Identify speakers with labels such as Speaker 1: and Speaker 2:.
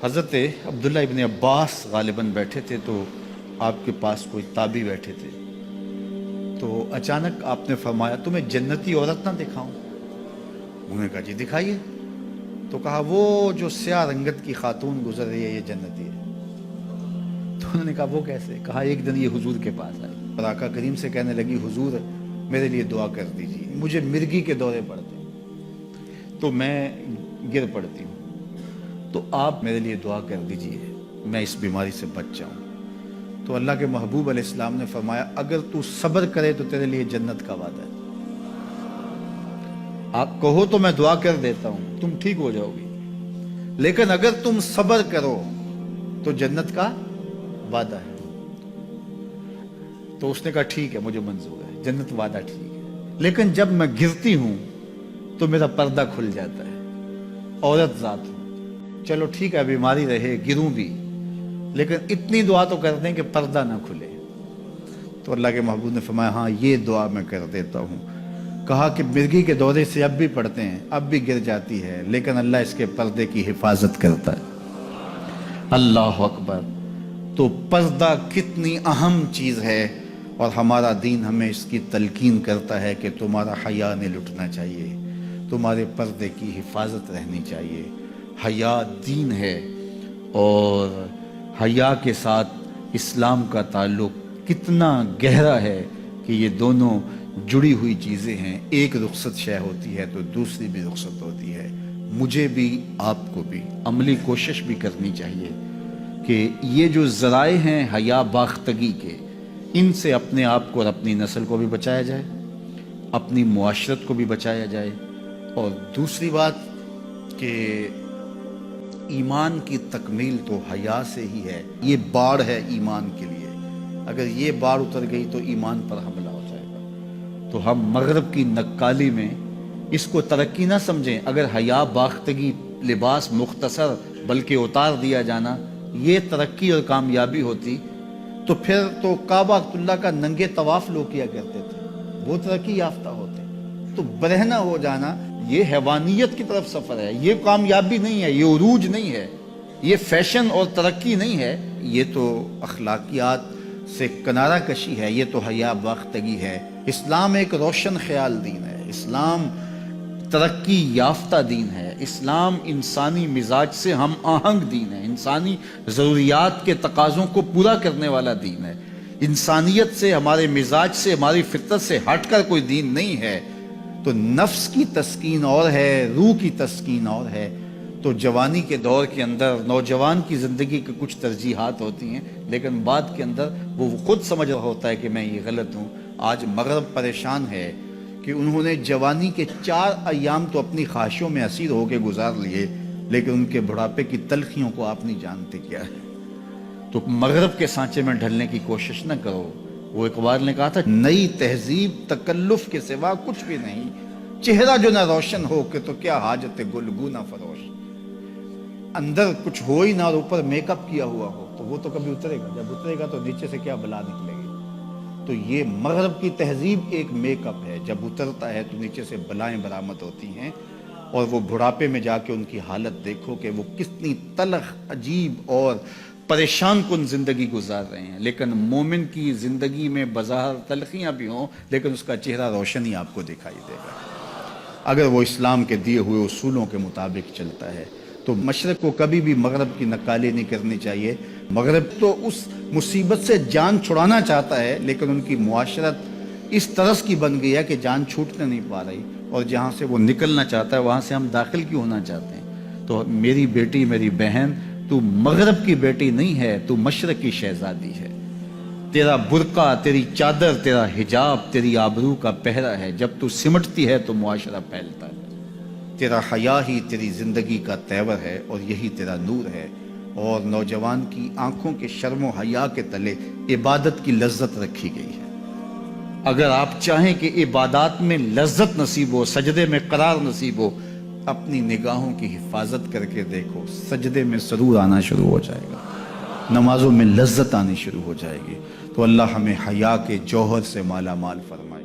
Speaker 1: حضرت عبداللہ ابن عباس غالباً بیٹھے تھے تو آپ کے پاس کوئی تابعی بیٹھے تھے، تو اچانک آپ نے فرمایا تمہیں جنتی عورت نہ دکھاؤں؟ انہوں نے کہا جی دکھائیے۔ تو کہا وہ جو سیاہ رنگت کی خاتون گزر رہی ہے یہ جنتی ہے۔ تو انہوں نے کہا وہ کیسے؟ کہا ایک دن یہ حضور کے پاس آئی اور آقا کریم سے کہنے لگی حضور میرے لیے دعا کر دیجیے، مجھے مرگی کے دورے پڑتے ہیں تو میں گر پڑتی ہوں، تو آپ میرے لیے دعا کر دیجئے میں اس بیماری سے بچ جاؤں۔ تو اللہ کے محبوب علیہ السلام نے فرمایا اگر تو صبر کرے تو تیرے لیے جنت کا وعدہ ہے، آپ کہو تو میں دعا کر دیتا ہوں تم ٹھیک ہو جاؤ گی، لیکن اگر تم صبر کرو تو جنت کا وعدہ ہے۔ تو اس نے کہا ٹھیک ہے مجھے منظور ہے، جنت وعدہ ٹھیک ہے، لیکن جب میں گرتی ہوں تو میرا پردہ کھل جاتا ہے، عورت ذات ہوں، چلو ٹھیک ہے بیماری رہے گروں بھی لیکن اتنی دعا تو کر دیں کہ پردہ نہ کھلے۔ تو اللہ کے محبوب نے فرمایا ہاں یہ دعا میں کر دیتا ہوں۔ کہا کہ مرگی کے دورے سے اب بھی پڑھتے ہیں، اب بھی گر جاتی ہے لیکن اللہ اس کے پردے کی حفاظت کرتا ہے۔ اللہ اکبر! تو پردہ کتنی اہم چیز ہے اور ہمارا دین ہمیں اس کی تلقین کرتا ہے کہ تمہارا حیا نہیں لٹنا چاہیے، تمہارے پردے کی حفاظت رہنی چاہیے۔ حیا دین ہے اور حیا کے ساتھ اسلام کا تعلق کتنا گہرا ہے کہ یہ دونوں جڑی ہوئی چیزیں ہیں، ایک رخصت شے ہوتی ہے تو دوسری بھی رخصت ہوتی ہے۔ مجھے بھی آپ کو بھی عملی کوشش بھی کرنی چاہیے کہ یہ جو ذرائع ہیں حیا باختگی کے، ان سے اپنے آپ کو اور اپنی نسل کو بھی بچایا جائے، اپنی معاشرت کو بھی بچایا جائے، اور دوسری بات کہ ایمان کی تکمیل تو حیا سے ہی ہے۔ یہ باڑ ہے ایمان کے لیے، اگر یہ باڑ اتر گئی تو ایمان پر حملہ ہو جائے گا۔ تو ہم مغرب کی نقالی میں اس کو ترقی نہ سمجھیں، اگر حیا باختگی لباس مختصر بلکہ اتار دیا جانا یہ ترقی اور کامیابی ہوتی تو پھر تو کعبہ اللہ کا ننگے طواف لوگ کیا کرتے تھے، وہ ترقی یافتہ ہوتے۔ تو برہنہ ہو جانا یہ حیوانیت کی طرف سفر ہے، یہ کامیابی نہیں ہے، یہ عروج نہیں ہے، یہ فیشن اور ترقی نہیں ہے، یہ تو اخلاقیات سے کنارہ کشی ہے، یہ تو حیا باختگی ہے۔ اسلام ایک روشن خیال دین ہے، اسلام ترقی یافتہ دین ہے، اسلام انسانی مزاج سے ہم آہنگ دین ہے، انسانی ضروریات کے تقاضوں کو پورا کرنے والا دین ہے، انسانیت سے ہمارے مزاج سے ہماری فطرت سے ہٹ کر کوئی دین نہیں ہے۔ تو نفس کی تسکین اور ہے، روح کی تسکین اور ہے۔ تو جوانی کے دور کے اندر نوجوان کی زندگی کے کچھ ترجیحات ہوتی ہیں لیکن بعد کے اندر وہ خود سمجھ رہا ہوتا ہے کہ میں یہ غلط ہوں۔ آج مغرب پریشان ہے کہ انہوں نے جوانی کے 4 ایام تو اپنی خواہشوں میں اسیر ہو کے گزار لیے لیکن ان کے بڑھاپے کی تلخیوں کو آپ نہیں جانتے کیا ہے۔ تو مغرب کے سانچے میں ڈھلنے کی کوشش نہ کرو۔ وہ اقبال نے کہا تھا نئی تہذیب تکلف کے سوا کچھ بھی نہیں، چہرہ جو نہ روشن ہو کہ تو کیا حاجت گلگو نہ فروش۔ اندر کچھ ہو ہی نہ اور اوپر میک اپ کیا ہوا ہو تو وہ تو کبھی اترے گا، جب اترے گا تو نیچے سے کیا بلا نکلے گی۔ تو یہ مغرب کی تہذیب ایک میک اپ ہے، جب اترتا ہے تو نیچے سے بلائیں برآمد ہوتی ہیں اور وہ بڑھاپے میں جا کے ان کی حالت دیکھو کہ وہ کتنی تلخ عجیب اور پریشان کن زندگی گزار رہے ہیں۔ لیکن مومن کی زندگی میں بظاہر تلخیاں بھی ہوں لیکن اس کا چہرہ روشن ہی آپ کو دکھائی دے گا اگر وہ اسلام کے دیے ہوئے اصولوں کے مطابق چلتا ہے۔ تو مشرق کو کبھی بھی مغرب کی نقالی نہیں کرنی چاہیے۔ مغرب تو اس مصیبت سے جان چھڑانا چاہتا ہے لیکن ان کی معاشرت اس طرز کی بن گئی ہے کہ جان چھوٹنے نہیں پا رہی، اور جہاں سے وہ نکلنا چاہتا ہے وہاں سے ہم داخل کیوں ہونا چاہتے ہیں۔ تو میری بیٹی، میری بہن، تو مغرب کی بیٹی نہیں ہے، تو مشرق کی شہزادی ہے۔ تیرا برقع، تیری چادر، تیرا حجاب تیری آبرو کا پہرا ہے، جب تو سمٹتی ہے تو معاشرہ پھیلتا ہے۔ تیرا حیا ہی تیری زندگی کا تیور ہے اور یہی تیرا نور ہے۔ اور نوجوان کی آنکھوں کے شرم و حیا کے تلے عبادت کی لذت رکھی گئی ہے۔ اگر آپ چاہیں کہ عبادات میں لذت نصیب ہو، سجدے میں قرار نصیب ہو، اپنی نگاہوں کی حفاظت کر کے دیکھو، سجدے میں سرور آنا شروع ہو جائے گا، نمازوں میں لذت آنی شروع ہو جائے گی۔ تو اللہ ہمیں حیا کے جوہر سے مالا مال فرمائے۔